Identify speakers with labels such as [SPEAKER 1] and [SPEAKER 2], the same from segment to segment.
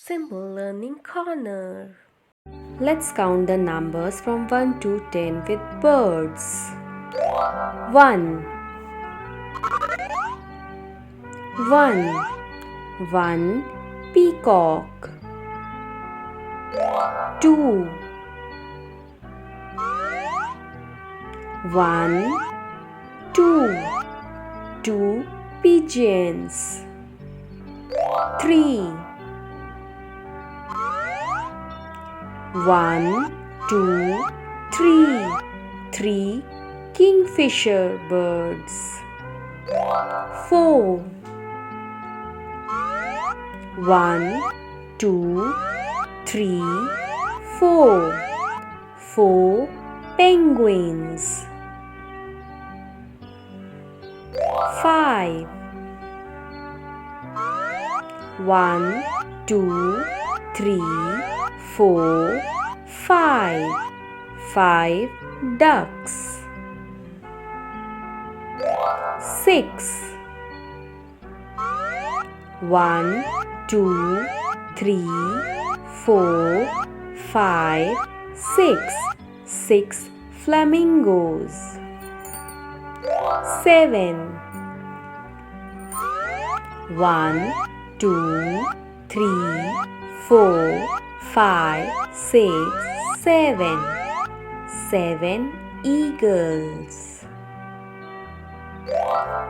[SPEAKER 1] Symbol Learning Corner. Let's count the numbers from 1 to 10 with birds. 1 1 1 peacock. 2 1 2 2 pigeons. 3 1 2 3 3 kingfisher birds. 4 1 2 3 4 4 penguins. 5 1 2 3 4 5 5 ducks. 6 1 2 3 4 5 6 6 flamingos. 7 1 2 3 4 5 6 7 7 eagles.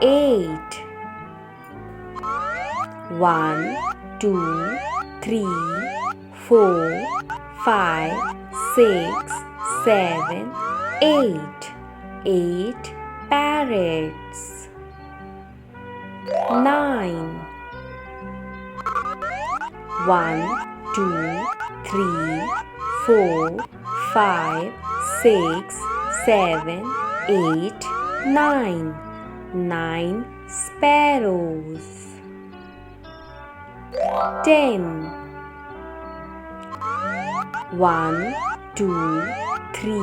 [SPEAKER 1] 8 1 2 3 4 5 6 7 8 8 parrots. 9 1 2 3 4 5 6 7 8 9 9 sparrows. 10 1 2 3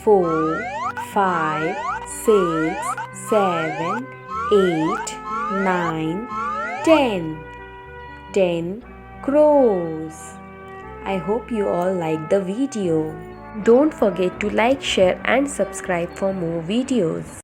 [SPEAKER 1] 4 5 6 7 8 9 10 10 crows. I hope you all liked the video. Don't forget to like, share and subscribe for more videos.